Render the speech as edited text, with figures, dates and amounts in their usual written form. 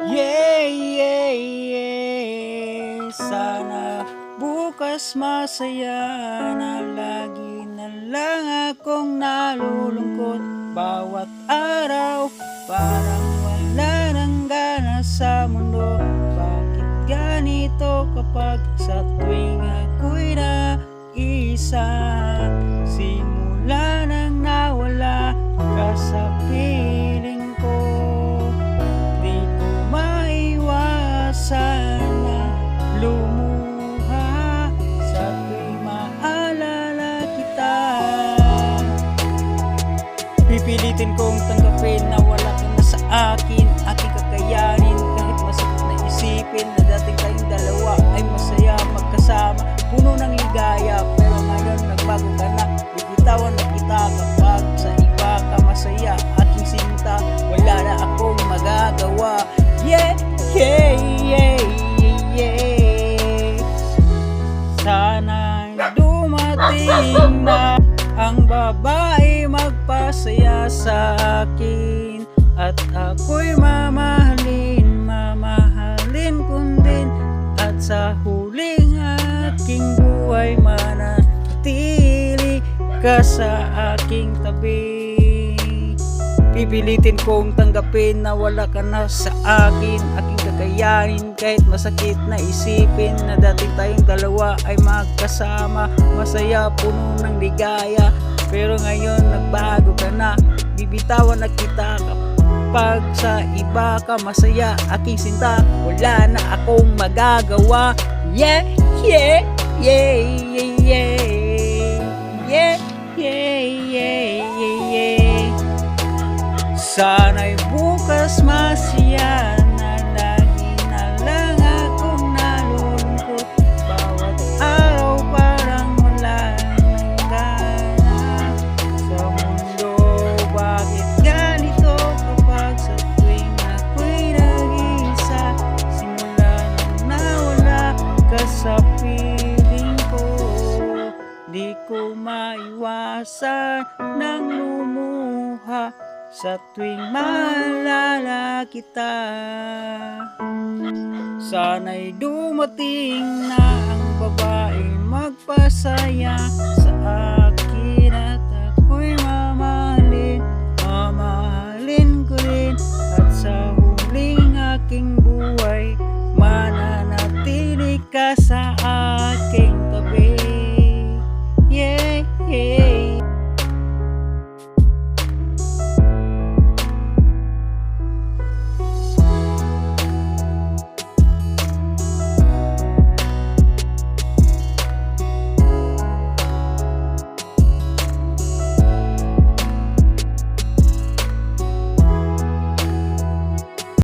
Yeah, yeah, yeah. Sana bukas masaya na lagi na lang akong nalulungkot. Bawat araw parang wala nang gana sa mundo. Bakit ganito kapag sa tuwing ako'y nag-iisa? Simula nang nawala ka sa piling ko, di ko maiwasan na lumuha sa tuwing maalala kita. Pipilitin kong tanggapin na wala ka na sa akin, aking kakayanin. Kahit masakit na isipin na dating tayong dalawa ay masaya magkasama, puno ng ligaya. Pero ngayon nagbago ka na, bibitawan na kita kapag sa iba ka masaya. Aking sinta, wala na akong magagawa. Yeah, yeah, yeah, yeah. Sana'y dumating na ang babae magpasaya sa akin, at ako'y mamahalin kung din, at sa huling aking buhay manatili ka sa aking tabi. Pipilitin kong tanggapin na wala ka na sa akin, aking kakayanin. Kahit masakit na isipin na dating tayong dalawa ay magkasama, masaya, puno ng ligaya. Pero ngayon nagbago ka na, bibitawan na kita kapag sa iba ka masaya. Aking sinta, wala na akong magagawa. Yeah, yeah, yeah, yeah, yeah, yeah, yeah, yeah, yeah, yeah. Sana'y bukas masaya na lagi na lang akong nalulungkot. Bawat araw parang wala nang gana sa mundo. Bakit ganito kapag sa tuwing ako'y nag-iisa? Simula nang nawala ka sa piling ko, di ko maiwasan nang lumuha sa tuwing maalala kita. Sana'y dumating na ang babae magpasaya sa akin.